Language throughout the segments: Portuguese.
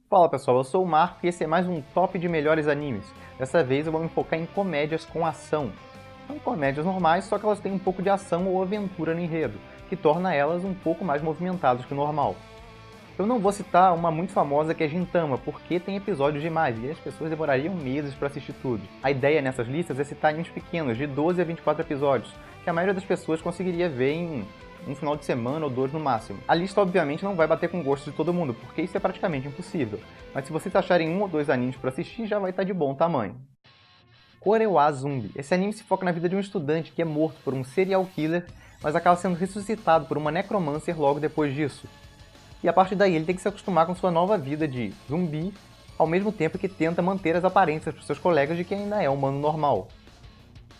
Fala pessoal, eu sou o Marco e esse é mais um top de melhores animes. Dessa vez eu vou me focar em comédias com ação. São comédias normais, só que elas têm um pouco de ação ou aventura no enredo, que torna elas um pouco mais movimentadas que o normal. Eu não vou citar uma muito famosa que é Gintama, porque tem episódios demais e as pessoas demorariam meses para assistir tudo. A ideia nessas listas é citar animes pequenos, de 12 a 24 episódios, que a maioria das pessoas conseguiria ver em um final de semana ou dois no máximo. A lista obviamente não vai bater com o gosto de todo mundo, porque isso é praticamente impossível. Mas se vocês acharem um ou dois animes para assistir, já vai estar de bom tamanho. Korewa Zumbi. Esse anime se foca na vida de um estudante que é morto por um serial killer, mas acaba sendo ressuscitado por uma necromancer logo depois disso. E a partir daí ele tem que se acostumar com sua nova vida de zumbi, ao mesmo tempo que tenta manter as aparências para seus colegas de que ainda é um humano normal.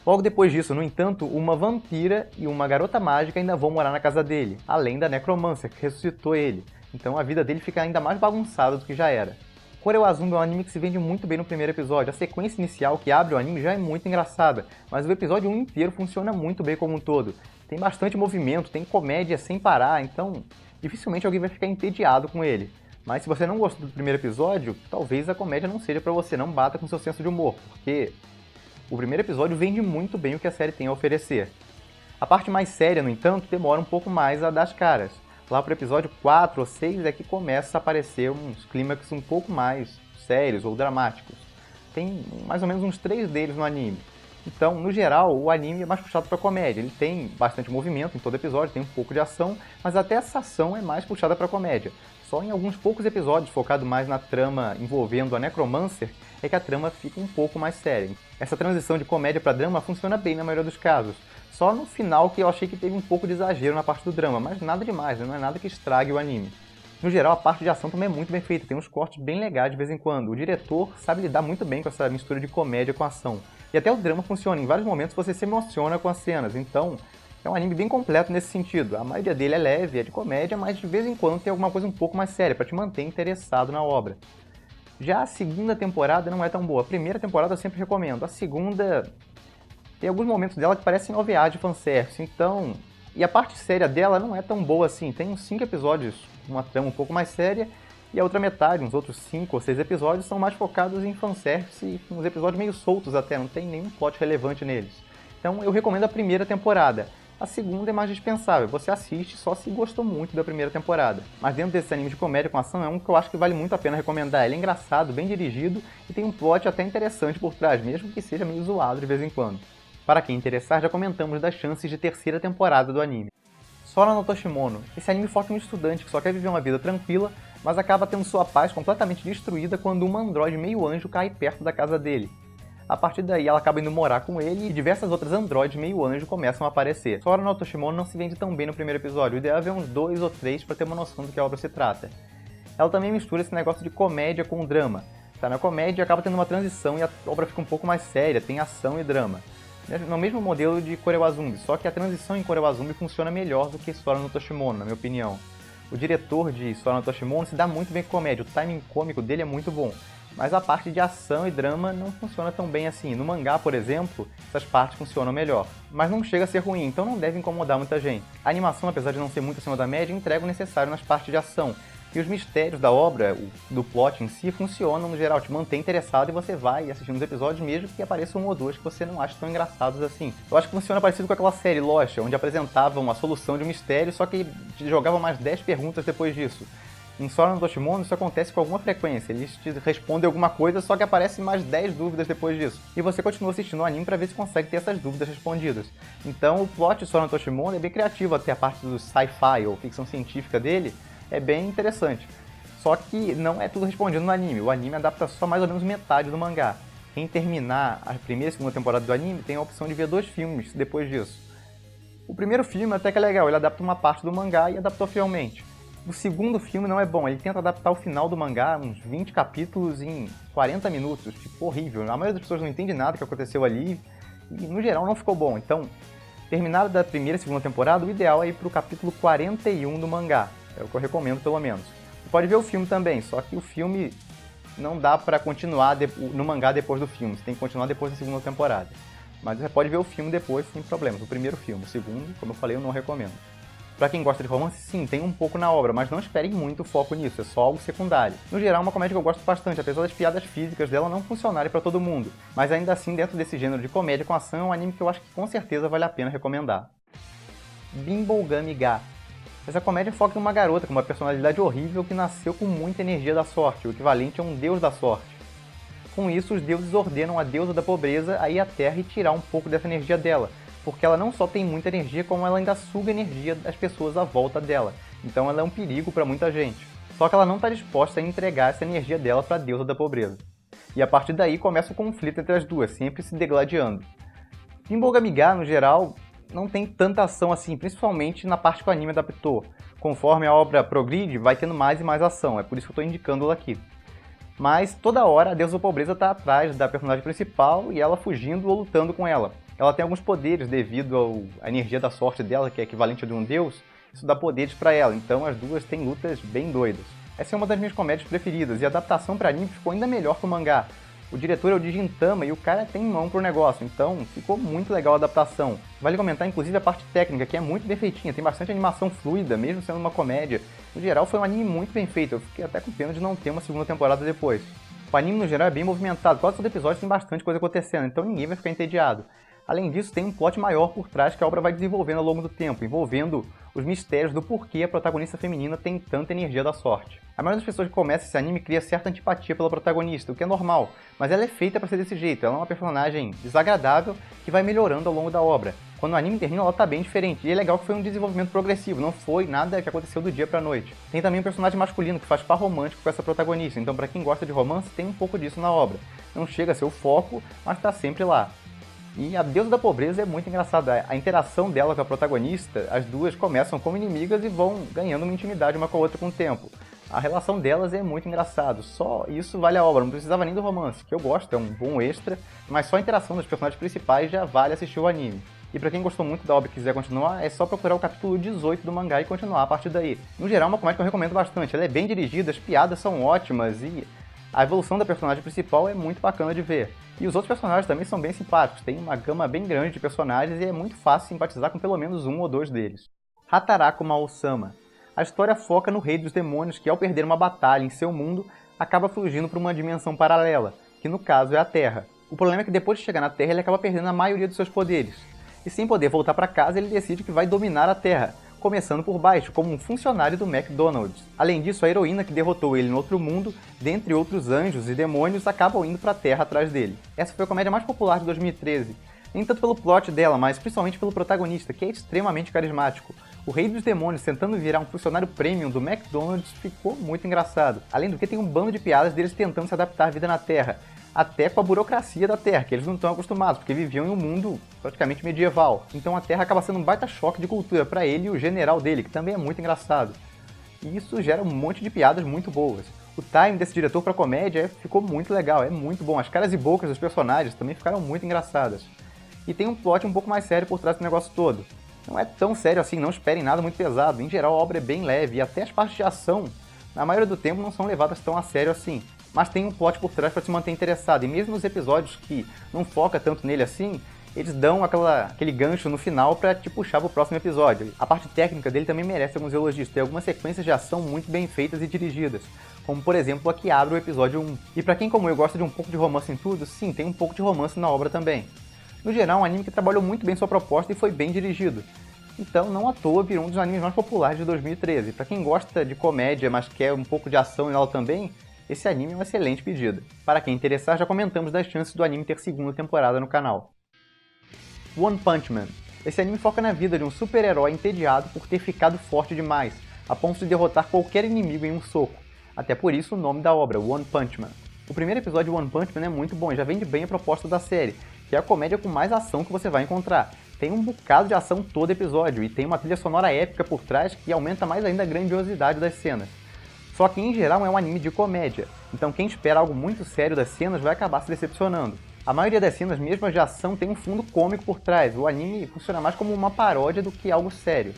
Logo depois disso, no entanto, uma vampira e uma garota mágica ainda vão morar na casa dele, além da necromancer que ressuscitou ele. Então a vida dele fica ainda mais bagunçada do que já era. Korewa Zumbi é um anime que se vende muito bem no primeiro episódio. A sequência inicial que abre o anime já é muito engraçada, mas o episódio 1 inteiro funciona muito bem como um todo. Tem bastante movimento, tem comédia sem parar, então dificilmente alguém vai ficar entediado com ele. Mas se você não gostou do primeiro episódio, talvez a comédia não seja pra você, não bata com seu senso de humor, porque o primeiro episódio vende muito bem o que a série tem a oferecer. A parte mais séria, no entanto, demora um pouco mais a dar as caras. Lá pro episódio 4 ou 6 é que começa a aparecer uns clímax um pouco mais sérios ou dramáticos. Tem mais ou menos uns 3 deles no anime. Então, no geral, o anime é mais puxado para comédia. Ele tem bastante movimento em todo episódio, tem um pouco de ação, mas até essa ação é mais puxada para comédia. Só em alguns poucos episódios, focado mais na trama envolvendo a Necromancer, é que a trama fica um pouco mais séria. Essa transição de comédia para drama funciona bem na maioria dos casos. Só no final que eu achei que teve um pouco de exagero na parte do drama, mas nada demais, não é nada que estrague o anime. No geral, a parte de ação também é muito bem feita, tem uns cortes bem legais de vez em quando. O diretor sabe lidar muito bem com essa mistura de comédia com ação. E até o drama funciona, em vários momentos você se emociona com as cenas, então é um anime bem completo nesse sentido. A maioria dele é leve, é de comédia, mas de vez em quando tem alguma coisa um pouco mais séria para te manter interessado na obra. Já a segunda temporada não é tão boa. A primeira temporada eu sempre recomendo. A segunda tem alguns momentos dela que parecem OVA de fanservice, então... E a parte séria dela não é tão boa assim. Tem uns 5 episódios com uma trama um pouco mais séria, e a outra metade, uns outros 5 ou 6 episódios, são mais focados em fanservice e uns episódios meio soltos até, não tem nenhum plot relevante neles. Então eu recomendo a primeira temporada. A segunda é mais dispensável, você assiste só se gostou muito da primeira temporada. Mas dentro desse anime de comédia com ação é um que eu acho que vale muito a pena recomendar. Ele é engraçado, bem dirigido e tem um plot até interessante por trás, mesmo que seja meio zoado de vez em quando. Para quem interessar, já comentamos das chances de terceira temporada do anime. Sora no Toshimono. Esse anime foca em um estudante que só quer viver uma vida tranquila, mas acaba tendo sua paz completamente destruída quando uma androide meio anjo cai perto da casa dele. A partir daí ela acaba indo morar com ele e diversas outras androides meio anjo começam a aparecer. Sora no Toshimono não se vende tão bem no primeiro episódio, o ideal é ver uns 2 ou 3 para ter uma noção do que a obra se trata. Ela também mistura esse negócio de comédia com drama. Tá, na comédia acaba tendo uma transição e a obra fica um pouco mais séria, tem ação e drama. No mesmo modelo de Korewa Zumbi, só que a transição em Korewa Zumbi funciona melhor do que Sora no Toshimono, na minha opinião. O diretor de Sora no Toshimono se dá muito bem com comédia, o timing cômico dele é muito bom, mas a parte de ação e drama não funciona tão bem assim. No mangá, por exemplo, essas partes funcionam melhor, mas não chega a ser ruim, então não deve incomodar muita gente. A animação, apesar de não ser muito acima da média, entrega o necessário nas partes de ação. E os mistérios da obra, do plot em si, funcionam no geral, te mantém interessado e você vai assistindo os episódios mesmo que apareçam um ou dois que você não acha tão engraçados assim. Eu acho que funciona parecido com aquela série Lost, onde apresentavam a solução de um mistério, só que te jogavam mais 10 perguntas depois disso. Em Sora no Toshimono isso acontece com alguma frequência, eles te respondem alguma coisa, só que aparecem mais 10 dúvidas depois disso. E você continua assistindo o anime pra ver se consegue ter essas dúvidas respondidas. Então o plot de Sora no Toshimono é bem criativo, até a parte do sci-fi ou ficção científica dele é bem interessante. Só que não é tudo respondido no anime, o anime adapta só mais ou menos metade do mangá. Quem terminar a primeira e segunda temporada do anime tem a opção de ver 2 filmes depois disso. O primeiro filme até que é legal, ele adapta uma parte do mangá e adaptou fielmente. O segundo filme não é bom, ele tenta adaptar o final do mangá, uns 20 capítulos em 40 minutos, tipo horrível. A maioria das pessoas não entende nada do que aconteceu ali e no geral não ficou bom. Então, terminada da primeira e segunda temporada, o ideal é ir pro capítulo 41 do mangá. É o que eu recomendo, pelo menos. Você pode ver o filme também, só que o filme não dá pra continuar no mangá depois do filme. Você tem que continuar depois da segunda temporada. Mas você pode ver o filme depois, sem problemas. O primeiro filme. O segundo, como eu falei, eu não recomendo. Pra quem gosta de romance, sim, tem um pouco na obra, mas não esperem muito foco nisso, é só algo secundário. No geral, é uma comédia que eu gosto bastante, apesar das piadas físicas dela não funcionarem pra todo mundo. Mas ainda assim, dentro desse gênero de comédia com ação, é um anime que eu acho que com certeza vale a pena recomendar. Bimbogami Ga. Essa comédia foca em uma garota com uma personalidade horrível que nasceu com muita energia da sorte, o equivalente a um deus da sorte. Com isso, os deuses ordenam a deusa da pobreza a ir à Terra e tirar um pouco dessa energia dela, porque ela não só tem muita energia, como ela ainda suga a energia das pessoas à volta dela. Então ela é um perigo para muita gente. Só que ela não está disposta a entregar essa energia dela para a deusa da pobreza. E a partir daí começa o conflito entre as duas, sempre se degladiando. Bimbogami Ga, no geral, não tem tanta ação assim, principalmente na parte que o anime adaptou. Conforme a obra progride, vai tendo mais e mais ação, é por isso que eu estou indicando ela aqui. Mas toda hora a deusa da pobreza está atrás da personagem principal e ela fugindo ou lutando com ela. Ela tem alguns poderes devido à energia da sorte dela, que é equivalente a de um deus, isso dá poderes para ela, então as duas têm lutas bem doidas. Essa é uma das minhas comédias preferidas e a adaptação para anime ficou ainda melhor que o mangá. O diretor é o Gintama e o cara tem mão pro negócio, então ficou muito legal a adaptação. Vale comentar inclusive a parte técnica, que é muito bem feitinha, tem bastante animação fluida, mesmo sendo uma comédia. No geral foi um anime muito bem feito, eu fiquei até com pena de não ter uma segunda temporada depois. O anime no geral é bem movimentado, quase todo episódio tem bastante coisa acontecendo, então ninguém vai ficar entediado. Além disso, tem um plot maior por trás que a obra vai desenvolvendo ao longo do tempo, envolvendo os mistérios do porquê a protagonista feminina tem tanta energia da sorte. A maioria das pessoas que começam esse anime cria certa antipatia pela protagonista, o que é normal, mas ela é feita para ser desse jeito, ela é uma personagem desagradável que vai melhorando ao longo da obra. Quando o anime termina, ela tá bem diferente, e é legal que foi um desenvolvimento progressivo, não foi nada que aconteceu do dia pra noite. Tem também um personagem masculino que faz par romântico com essa protagonista, então pra quem gosta de romance tem um pouco disso na obra. Não chega a ser o foco, mas tá sempre lá. E a deusa da pobreza é muito engraçada. A interação dela com a protagonista, as duas começam como inimigas e vão ganhando uma intimidade uma com a outra com o tempo. A relação delas é muito engraçado, só isso vale a obra, não precisava nem do romance, que eu gosto, é um bom extra, mas só a interação dos personagens principais já vale assistir o anime. E pra quem gostou muito da obra e quiser continuar, é só procurar o capítulo 18 do mangá e continuar a partir daí. No geral, é uma comédia que eu recomendo bastante, ela é bem dirigida, as piadas são ótimas e a evolução da personagem principal é muito bacana de ver. E os outros personagens também são bem simpáticos, tem uma gama bem grande de personagens e é muito fácil simpatizar com pelo menos um ou dois deles. Hataraku Mao-sama. A história foca no rei dos demônios que, ao perder uma batalha em seu mundo, acaba fugindo para uma dimensão paralela, que no caso é a Terra. O problema é que depois de chegar na Terra ele acaba perdendo a maioria dos seus poderes. E sem poder voltar para casa, ele decide que vai dominar a Terra, começando por baixo, como um funcionário do McDonald's. Além disso, a heroína que derrotou ele no outro mundo, dentre outros anjos e demônios, acabam indo para a Terra atrás dele. Essa foi a comédia mais popular de 2013. Nem tanto pelo plot dela, mas principalmente pelo protagonista, que é extremamente carismático. O rei dos demônios tentando virar um funcionário premium do McDonald's ficou muito engraçado. Além do que tem um bando de piadas deles tentando se adaptar à vida na Terra, até com a burocracia da Terra, que eles não estão acostumados, porque viviam em um mundo praticamente medieval. Então a Terra acaba sendo um baita choque de cultura para ele e o general dele, que também é muito engraçado. E isso gera um monte de piadas muito boas. O time desse diretor para comédia ficou muito legal, é muito bom. As caras e bocas dos personagens também ficaram muito engraçadas. E tem um plot um pouco mais sério por trás do negócio todo. Não é tão sério assim, não esperem nada muito pesado. Em geral a obra é bem leve e até as partes de ação, na maioria do tempo, não são levadas tão a sério assim. Mas tem um plot por trás para se manter interessado. E mesmo nos episódios que não foca tanto nele assim, eles dão aquele gancho no final para te puxar pro próximo episódio. A parte técnica dele também merece alguns elogios. Tem algumas sequências de ação muito bem feitas e dirigidas, como por exemplo a que abre o episódio 1. E para quem como eu gosta de um pouco de romance em tudo, sim, tem um pouco de romance na obra também. No geral, é um anime que trabalhou muito bem sua proposta e foi bem dirigido. Então, não à toa, virou um dos animes mais populares de 2013. Para quem gosta de comédia, mas quer um pouco de ação nela também, esse anime é uma excelente pedida. Para quem interessar, já comentamos das chances do anime ter segunda temporada no canal. One Punch Man. Esse anime foca na vida de um super-herói entediado por ter ficado forte demais, a ponto de derrotar qualquer inimigo em um soco. Até por isso o nome da obra, One Punch Man. O primeiro episódio de One Punch Man é muito bom e já vende bem a proposta da série, que é a comédia com mais ação que você vai encontrar. Tem um bocado de ação todo episódio e tem uma trilha sonora épica por trás que aumenta mais ainda a grandiosidade das cenas. Só que em geral é um anime de comédia, então quem espera algo muito sério das cenas vai acabar se decepcionando. A maioria das cenas, mesmo as de ação, tem um fundo cômico por trás, o anime funciona mais como uma paródia do que algo sério.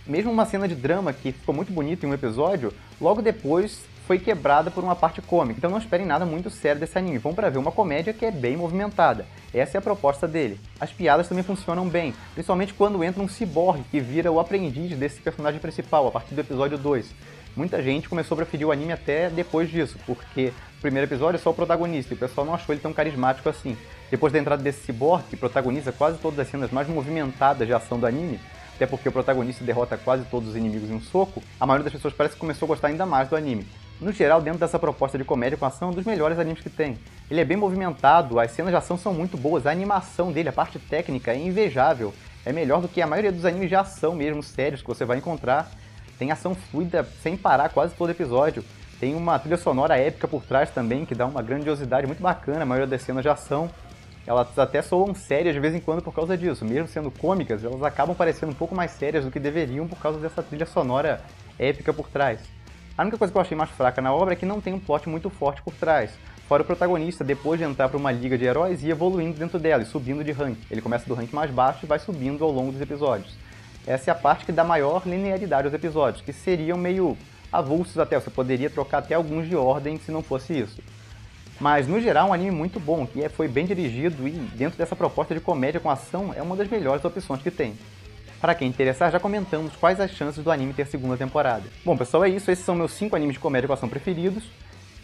Mesmo uma cena de drama que ficou muito bonita em um episódio, logo depois foi quebrada por uma parte cômica. Então não esperem nada muito sério desse anime, vão pra ver uma comédia que é bem movimentada. Essa é a proposta dele. As piadas também funcionam bem, principalmente quando entra um ciborgue que vira o aprendiz desse personagem principal, a partir do episódio 2. Muita gente começou a preferir o anime até depois disso, porque o primeiro episódio é só o protagonista e o pessoal não achou ele tão carismático assim. Depois da entrada desse ciborgue, que protagoniza quase todas as cenas mais movimentadas de ação do anime, até porque o protagonista derrota quase todos os inimigos em um soco, a maioria das pessoas parece que começou a gostar ainda mais do anime. No geral, dentro dessa proposta de comédia com ação, é um dos melhores animes que tem. Ele é bem movimentado, as cenas de ação são muito boas, a animação dele, a parte técnica é invejável. É melhor do que a maioria dos animes de ação mesmo, sérios, que você vai encontrar. Tem ação fluida sem parar quase todo episódio. Tem uma trilha sonora épica por trás também, que dá uma grandiosidade muito bacana, a maioria das cenas de ação. Elas até soam sérias de vez em quando por causa disso. Mesmo sendo cômicas, elas acabam parecendo um pouco mais sérias do que deveriam por causa dessa trilha sonora épica por trás. A única coisa que eu achei mais fraca na obra é que não tem um plot muito forte por trás. Fora o protagonista, depois de entrar para uma liga de heróis, ir evoluindo dentro dela e subindo de rank. Ele começa do rank mais baixo e vai subindo ao longo dos episódios. Essa é a parte que dá maior linearidade aos episódios, que seriam meio avulsos até, você poderia trocar até alguns de ordem se não fosse isso. Mas, no geral, é um anime muito bom, que foi bem dirigido e, dentro dessa proposta de comédia com ação, é uma das melhores opções que tem. Para quem interessar, já comentamos quais as chances do anime ter segunda temporada. Bom, pessoal, é isso. Esses são meus 5 animes de comédia com ação preferidos.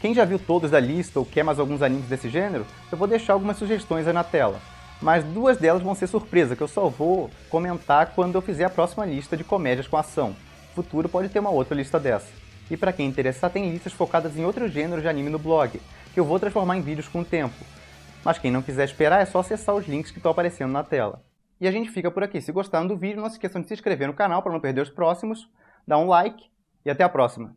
Quem já viu todos da lista ou quer mais alguns animes desse gênero, eu vou deixar algumas sugestões aí na tela. Mas 2 delas vão ser surpresa, que eu só vou comentar quando eu fizer a próxima lista de comédias com ação. No futuro pode ter uma outra lista dessa. E para quem interessar, tem listas focadas em outros gêneros de anime no blog, que eu vou transformar em vídeos com o tempo. Mas quem não quiser esperar, é só acessar os links que estão aparecendo na tela. E a gente fica por aqui. Se gostaram do vídeo, não se esqueçam de se inscrever no canal para não perder os próximos, dá um like e até a próxima!